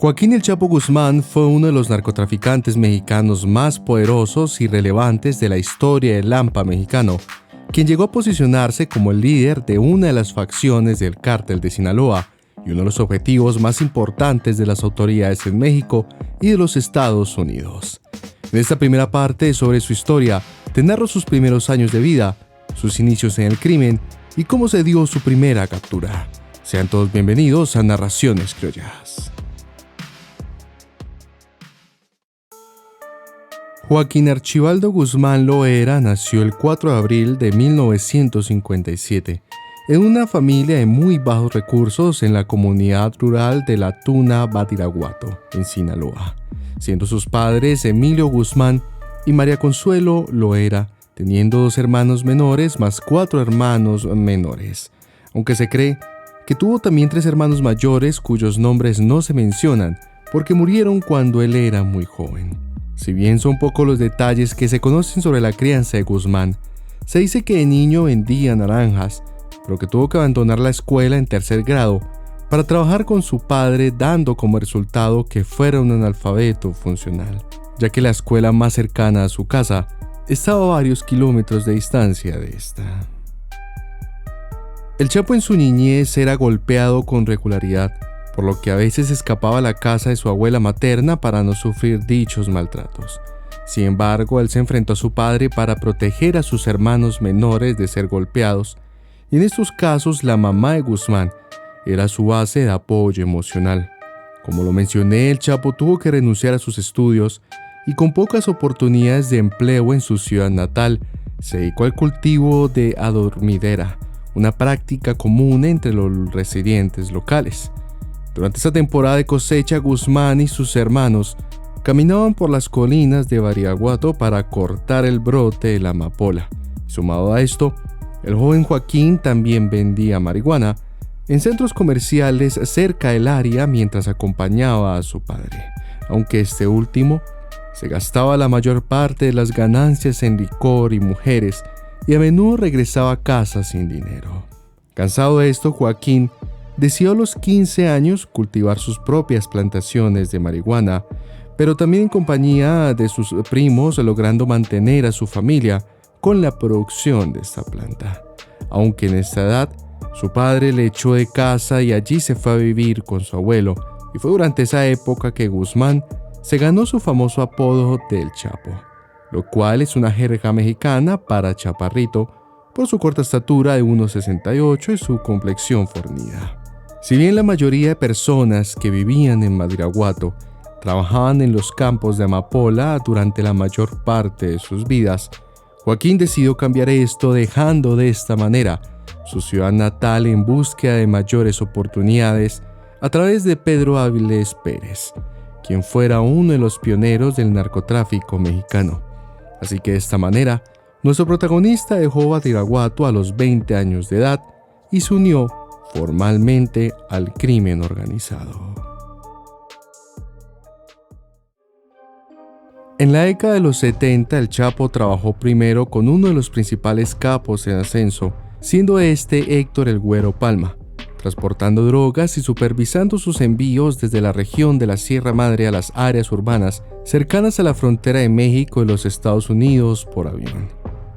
Joaquín El Chapo Guzmán fue uno de los narcotraficantes mexicanos más poderosos y relevantes de la historia del Lampa mexicano, quien llegó a posicionarse como el líder de una de las facciones del Cártel de Sinaloa y uno de los objetivos más importantes de las autoridades en México y de los Estados Unidos. En esta primera parte sobre su historia, te narro sus primeros años de vida, sus inicios en el crimen y cómo se dio su primera captura. Sean todos bienvenidos a Narraciones Criollas. Joaquín Archibaldo Guzmán Loera nació el 4 de abril de 1957 en una familia de muy bajos recursos en la comunidad rural de La Tuna, Badiraguato, en Sinaloa, siendo sus padres Emilio Guzmán y María Consuelo Loera, teniendo 2 hermanos menores más 4 hermanos menores, aunque se cree que tuvo también 3 hermanos mayores cuyos nombres no se mencionan porque murieron cuando él era muy joven. Si bien son pocos los detalles que se conocen sobre la crianza de Guzmán, se dice que de niño vendía naranjas, pero que tuvo que abandonar la escuela en 3er grado para trabajar con su padre, dando como resultado que fuera un analfabeto funcional, ya que la escuela más cercana a su casa estaba a varios kilómetros de distancia de esta. El Chapo en su niñez era golpeado con regularidad, por lo que a veces escapaba a la casa de su abuela materna para no sufrir dichos maltratos. Sin embargo, él se enfrentó a su padre para proteger a sus hermanos menores de ser golpeados, y en estos casos la mamá de Guzmán era su base de apoyo emocional. Como lo mencioné, el Chapo tuvo que renunciar a sus estudios y con pocas oportunidades de empleo en su ciudad natal, se dedicó al cultivo de adormidera, una práctica común entre los residentes locales. Durante esta temporada de cosecha, Guzmán y sus hermanos caminaban por las colinas de Badiraguato para cortar el brote de la amapola. Sumado a esto, el joven Joaquín también vendía marihuana en centros comerciales cerca del área mientras acompañaba a su padre, aunque este último se gastaba la mayor parte de las ganancias en licor y mujeres y a menudo regresaba a casa sin dinero. Cansado de esto, Joaquín decidió a los 15 años cultivar sus propias plantaciones de marihuana, pero también en compañía de sus primos, logrando mantener a su familia con la producción de esta planta. Aunque en esta edad, su padre le echó de casa y allí se fue a vivir con su abuelo, y fue durante esa época que Guzmán se ganó su famoso apodo del Chapo, lo cual es una jerga mexicana para chaparrito, por su corta estatura de 1,68 y su complexión fornida. Si bien la mayoría de personas que vivían en Badiraguato trabajaban en los campos de amapola durante la mayor parte de sus vidas, Joaquín decidió cambiar esto, dejando de esta manera su ciudad natal en búsqueda de mayores oportunidades a través de Pedro Áviles Pérez, quien fuera uno de los pioneros del narcotráfico mexicano. Así que de esta manera, nuestro protagonista dejó Badiraguato a los 20 años de edad y se unió formalmente al crimen organizado. En la década de los 70, el Chapo trabajó primero con uno de los principales capos en ascenso, siendo este Héctor el Güero Palma, transportando drogas y supervisando sus envíos desde la región de la Sierra Madre a las áreas urbanas cercanas a la frontera de México y los Estados Unidos por avión.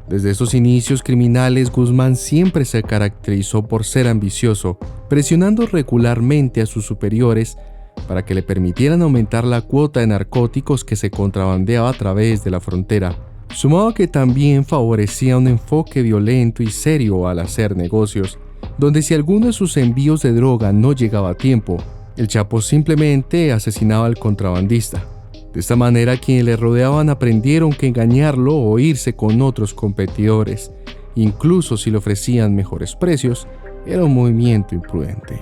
Desde esos inicios criminales, Guzmán siempre se caracterizó por ser ambicioso, presionando regularmente a sus superiores para que le permitieran aumentar la cuota de narcóticos que se contrabandeaba a través de la frontera, sumado a que también favorecía un enfoque violento y serio al hacer negocios, donde si alguno de sus envíos de droga no llegaba a tiempo, el Chapo simplemente asesinaba al contrabandista. De esta manera, quienes le rodeaban aprendieron que engañarlo o irse con otros competidores, incluso si le ofrecían mejores precios, era un movimiento imprudente.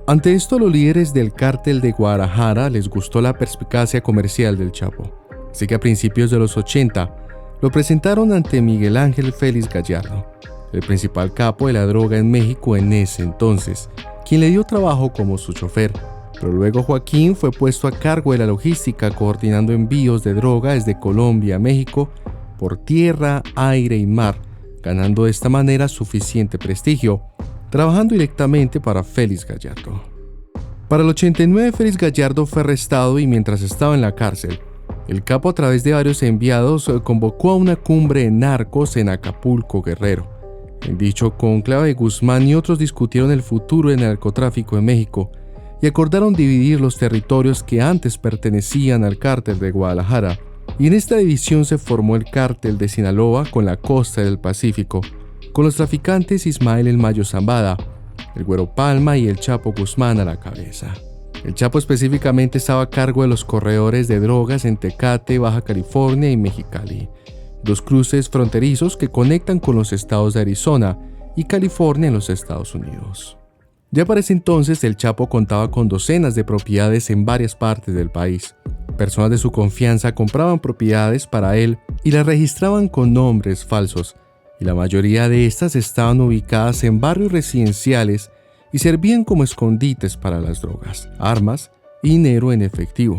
Ante esto, a los líderes del cártel de Guadalajara les gustó la perspicacia comercial del Chapo, así que a principios de los 80 lo presentaron ante Miguel Ángel Félix Gallardo, el principal capo de la droga en México en ese entonces, quien le dio trabajo como su chofer. Pero luego Joaquín fue puesto a cargo de la logística, coordinando envíos de droga desde Colombia a México por tierra, aire y mar, ganando de esta manera suficiente prestigio, trabajando directamente para Félix Gallardo. Para el 89, Félix Gallardo fue arrestado y mientras estaba en la cárcel, el capo a través de varios enviados convocó a una cumbre de narcos en Acapulco, Guerrero. En dicho cónclave, Guzmán y otros discutieron el futuro del narcotráfico en México y acordaron dividir los territorios que antes pertenecían al cártel de Guadalajara, y en esta división se formó el cártel de Sinaloa con la costa del Pacífico, con los traficantes Ismael El Mayo Zambada, el Güero Palma y el Chapo Guzmán a la cabeza. El Chapo específicamente estaba a cargo de los corredores de drogas en Tecate, Baja California y Mexicali, dos cruces fronterizos que conectan con los estados de Arizona y California en los Estados Unidos. Ya para ese entonces el Chapo contaba con docenas de propiedades en varias partes del país. Personas de su confianza compraban propiedades para él y las registraban con nombres falsos, y la mayoría de estas estaban ubicadas en barrios residenciales y servían como escondites para las drogas, armas y dinero en efectivo.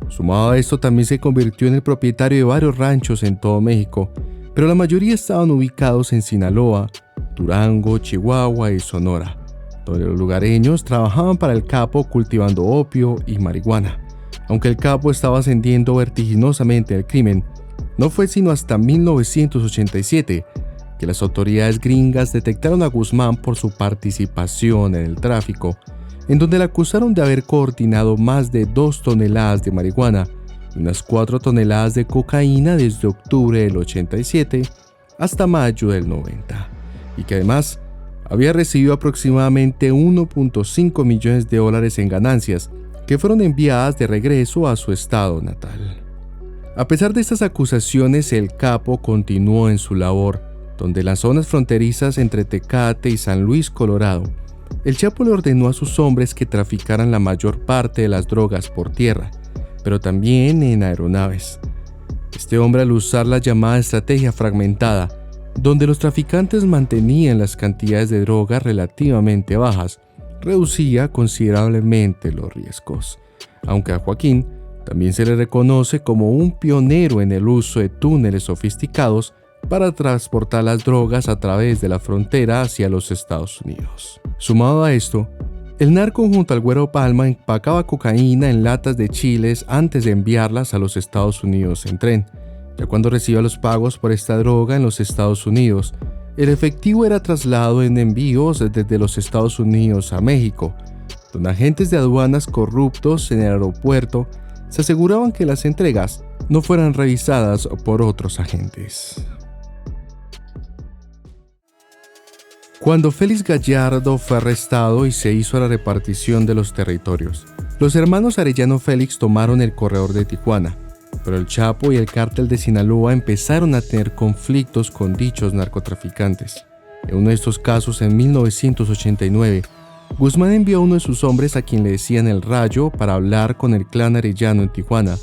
Sumado a esto, también se convirtió en el propietario de varios ranchos en todo México, pero la mayoría estaban ubicados en Sinaloa, Durango, Chihuahua y Sonora, donde los lugareños trabajaban para el capo cultivando opio y marihuana. Aunque el capo estaba ascendiendo vertiginosamente al crimen, no fue sino hasta 1987 que las autoridades gringas detectaron a Guzmán por su participación en el tráfico, en donde le acusaron de haber coordinado más de 2 toneladas de marihuana y unas 4 toneladas de cocaína desde octubre del 87 hasta mayo del 90, y que además había recibido aproximadamente 1.5 millones de dólares en ganancias que fueron enviadas de regreso a su estado natal. A pesar de estas acusaciones, el capo continuó en su labor, donde en las zonas fronterizas entre Tecate y San Luis, Colorado, el Chapo le ordenó a sus hombres que traficaran la mayor parte de las drogas por tierra, pero también en aeronaves. Este hombre, al usar la llamada estrategia fragmentada, donde los traficantes mantenían las cantidades de droga relativamente bajas, reducía considerablemente los riesgos. Aunque a Joaquín también se le reconoce como un pionero en el uso de túneles sofisticados para transportar las drogas a través de la frontera hacia los Estados Unidos. Sumado a esto, el narco junto al Güero Palma empacaba cocaína en latas de chiles antes de enviarlas a los Estados Unidos en tren. Ya cuando recibía los pagos por esta droga en los Estados Unidos, el efectivo era trasladado en envíos desde los Estados Unidos a México, donde agentes de aduanas corruptos en el aeropuerto se aseguraban que las entregas no fueran revisadas por otros agentes. Cuando Félix Gallardo fue arrestado y se hizo la repartición de los territorios, los hermanos Arellano Félix tomaron el corredor de Tijuana, pero el Chapo y el cártel de Sinaloa empezaron a tener conflictos con dichos narcotraficantes. En uno de estos casos, en 1989, Guzmán envió a uno de sus hombres a quien le decían El Rayo para hablar con el clan Arellano en Tijuana,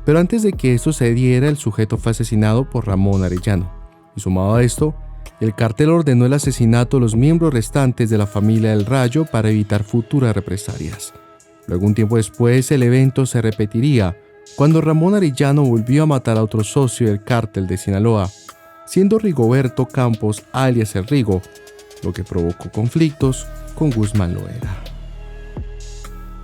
pero antes de que esto se diera, el sujeto fue asesinado por Ramón Arellano, y sumado a esto, el cartel ordenó el asesinato de los miembros restantes de la familia del Rayo para evitar futuras represalias. Luego, un tiempo después, el evento se repetiría cuando Ramón Arellano volvió a matar a otro socio del cártel de Sinaloa, siendo Rigoberto Campos alias El Rigo, lo que provocó conflictos con Guzmán Loera.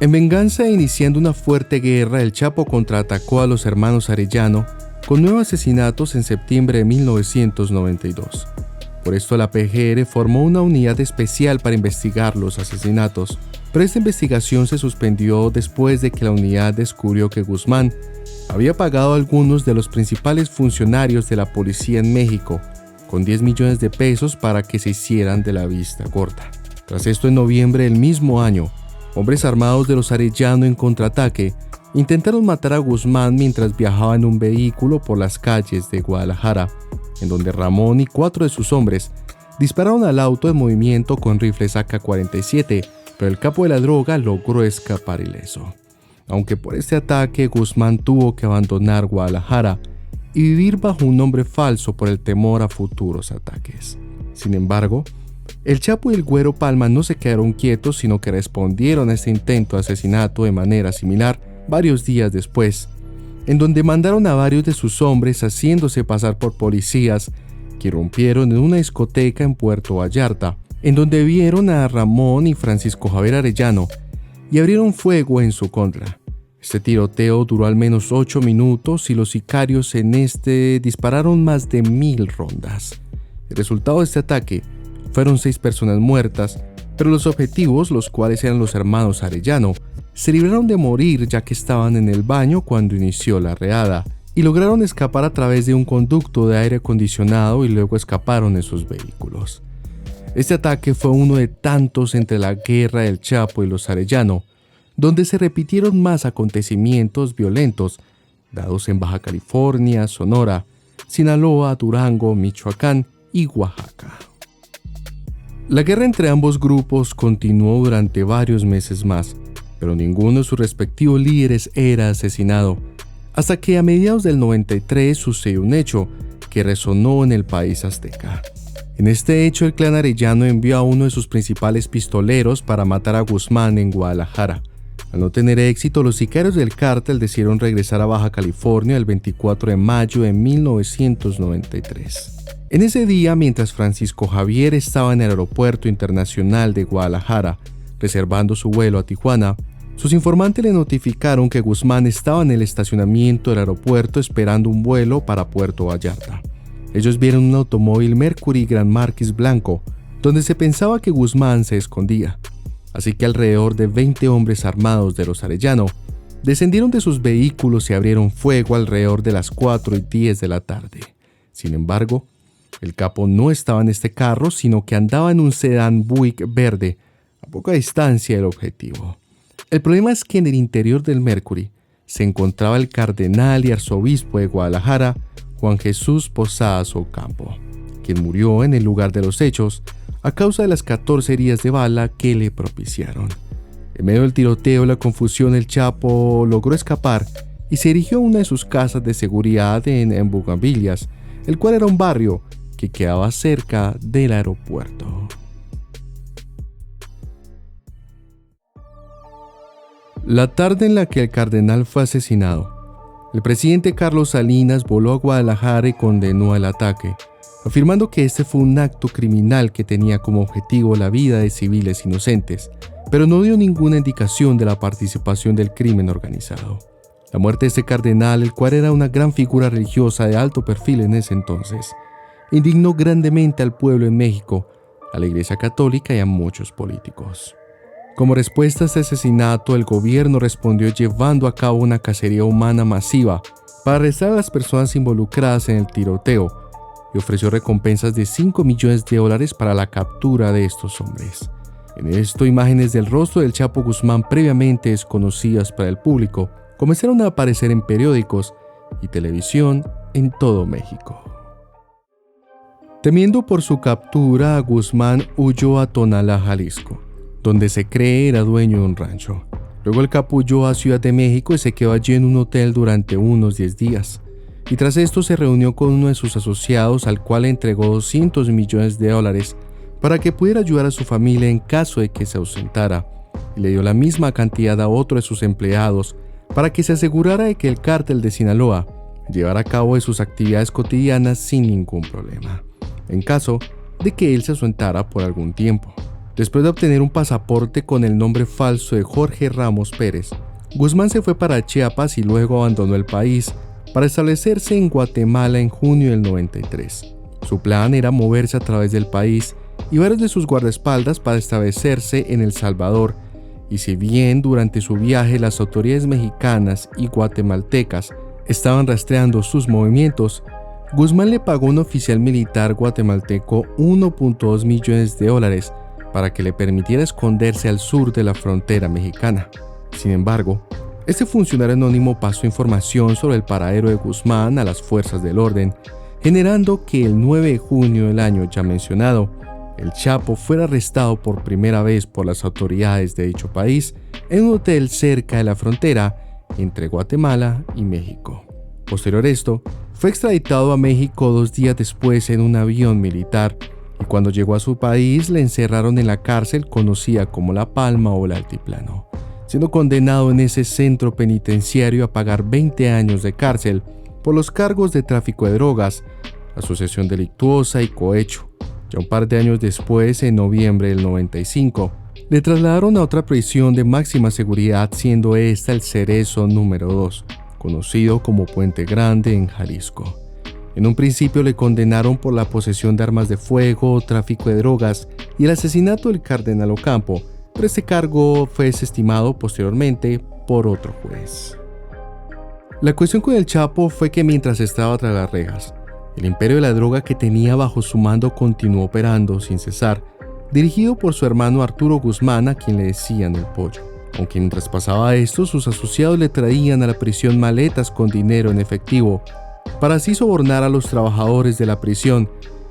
En venganza e iniciando una fuerte guerra, el Chapo contraatacó a los hermanos Arellano con nuevos asesinatos en septiembre de 1992. Por esto la PGR formó una unidad especial para investigar los asesinatos, pero esta investigación se suspendió después de que la unidad descubrió que Guzmán había pagado a algunos de los principales funcionarios de la policía en México con 10 millones de pesos para que se hicieran de la vista corta. Tras esto, en noviembre del mismo año, hombres armados de los Arellano en contraataque intentaron matar a Guzmán mientras viajaba en un vehículo por las calles de Guadalajara, en donde Ramón y 4 de sus hombres dispararon al auto en movimiento con rifles AK-47, pero el capo de la droga logró escapar ileso. Aunque por este ataque Guzmán tuvo que abandonar Guadalajara y vivir bajo un nombre falso por el temor a futuros ataques. Sin embargo, el Chapo y el Güero Palma no se quedaron quietos, sino que respondieron a este intento de asesinato de manera similar varios días después, en donde mandaron a varios de sus hombres haciéndose pasar por policías que irrumpieron en una discoteca en Puerto Vallarta, en donde vieron a Ramón y Francisco Javier Arellano y abrieron fuego en su contra. Este tiroteo duró al menos 8 minutos y los sicarios en este dispararon más de 1000 rondas. El resultado de este ataque fueron 6 personas muertas, pero los objetivos, los cuales eran los hermanos Arellano, se libraron de morir ya que estaban en el baño cuando inició la redada y lograron escapar a través de un conducto de aire acondicionado y luego escaparon en sus vehículos. Este ataque fue uno de tantos entre la guerra del Chapo y los Arellano, donde se repitieron más acontecimientos violentos dados en Baja California, Sonora, Sinaloa, Durango, Michoacán y Oaxaca. La guerra entre ambos grupos continuó durante varios meses más, pero ninguno de sus respectivos líderes era asesinado, hasta que a mediados del 93 sucedió un hecho que resonó en el país azteca. En este hecho, el clan Arellano envió a uno de sus principales pistoleros para matar a Guzmán en Guadalajara. Al no tener éxito, los sicarios del cártel decidieron regresar a Baja California el 24 de mayo de 1993. En ese día, mientras Francisco Javier estaba en el Aeropuerto Internacional de Guadalajara, reservando su vuelo a Tijuana, sus informantes le notificaron que Guzmán estaba en el estacionamiento del aeropuerto esperando un vuelo para Puerto Vallarta. Ellos vieron un automóvil Mercury Grand Marquis blanco, donde se pensaba que Guzmán se escondía. Así que alrededor de 20 hombres armados de los Arellano descendieron de sus vehículos y abrieron fuego alrededor de las 4:10 de la tarde. Sin embargo, el capo no estaba en este carro, sino que andaba en un sedán Buick verde, a poca distancia del objetivo. El problema es que en el interior del Mercury se encontraba el cardenal y arzobispo de Guadalajara, Juan Jesús Posadas Ocampo, quien murió en el lugar de los hechos a causa de las 14 heridas de bala que le propiciaron. En medio del tiroteo y la confusión, el Chapo logró escapar y se dirigió a una de sus casas de seguridad en Bugambilias, el cual era un barrio que quedaba cerca del aeropuerto. La tarde en la que el cardenal fue asesinado, el presidente Carlos Salinas voló a Guadalajara y condenó el ataque, afirmando que este fue un acto criminal que tenía como objetivo la vida de civiles inocentes, pero no dio ninguna indicación de la participación del crimen organizado. La muerte de este cardenal, el cual era una gran figura religiosa de alto perfil en ese entonces, indignó grandemente al pueblo en México, a la Iglesia Católica y a muchos políticos. Como respuesta a este asesinato, el gobierno respondió llevando a cabo una cacería humana masiva para arrestar a las personas involucradas en el tiroteo y ofreció recompensas de $5 millones para la captura de estos hombres. En esto, imágenes del rostro del Chapo Guzmán previamente desconocidas para el público comenzaron a aparecer en periódicos y televisión en todo México. Temiendo por su captura, Guzmán huyó a Tonalá, Jalisco, donde se cree era dueño de un rancho. Luego el capo huyó a Ciudad de México y se quedó allí en un hotel durante unos 10 días. Y tras esto se reunió con uno de sus asociados, al cual le entregó $200 millones para que pudiera ayudar a su familia en caso de que se ausentara, y le dio la misma cantidad a otro de sus empleados para que se asegurara de que el cártel de Sinaloa llevara a cabo de sus actividades cotidianas sin ningún problema, en caso de que él se ausentara por algún tiempo. Después de obtener un pasaporte con el nombre falso de Jorge Ramos Pérez, Guzmán se fue para Chiapas y luego abandonó el país para establecerse en Guatemala en junio del 93. Su plan era moverse a través del país y varios de sus guardaespaldas para establecerse en El Salvador, y si bien durante su viaje las autoridades mexicanas y guatemaltecas estaban rastreando sus movimientos, Guzmán le pagó a un oficial militar guatemalteco $1.2 millones para que le permitiera esconderse al sur de la frontera mexicana. Sin embargo, este funcionario anónimo pasó información sobre el paradero de Guzmán a las fuerzas del orden, generando que el 9 de junio del año ya mencionado, el Chapo fuera arrestado por primera vez por las autoridades de dicho país en un hotel cerca de la frontera entre Guatemala y México. Posterior a esto, fue extraditado a México 2 días después en un avión militar, y cuando llegó a su país le encerraron en la cárcel conocida como La Palma o el Altiplano, siendo condenado en ese centro penitenciario a pagar 20 años de cárcel por los cargos de tráfico de drogas, asociación delictuosa y cohecho. Ya un par de años después, en noviembre del 95, Le trasladaron a otra prisión de máxima seguridad, siendo esta el Cerezo número 2, conocido como Puente Grande en Jalisco. En un principio le condenaron por la posesión de armas de fuego, tráfico de drogas y el asesinato del cardenal Ocampo, pero este cargo fue desestimado posteriormente por otro juez. La cuestión con el Chapo fue que mientras estaba tras las rejas, el imperio de la droga que tenía bajo su mando continuó operando sin cesar, dirigido por su hermano Arturo Guzmán, a quien le decían el Pollo. Aunque mientras pasaba esto, sus asociados le traían a la prisión maletas con dinero en efectivo, para así sobornar a los trabajadores de la prisión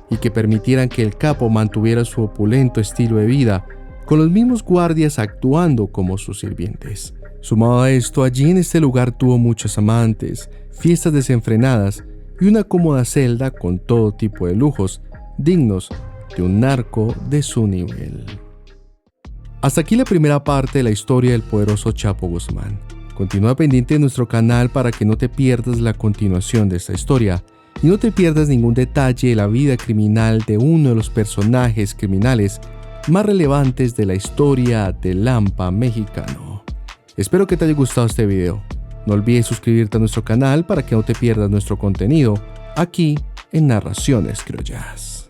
y que permitieran que el capo mantuviera su opulento estilo de vida, con los mismos guardias actuando como sus sirvientes. Sumado a esto, allí en este lugar tuvo muchos amantes, fiestas desenfrenadas y una cómoda celda con todo tipo de lujos, dignos de un narco de su nivel. Hasta aquí la primera parte de la historia del poderoso Chapo Guzmán. Continúa pendiente de nuestro canal para que no te pierdas la continuación de esta historia y no te pierdas ningún detalle de la vida criminal de uno de los personajes criminales más relevantes de la historia del Lampa mexicano. Espero que te haya gustado este video. No olvides suscribirte a nuestro canal para que no te pierdas nuestro contenido aquí en Narraciones Criollas.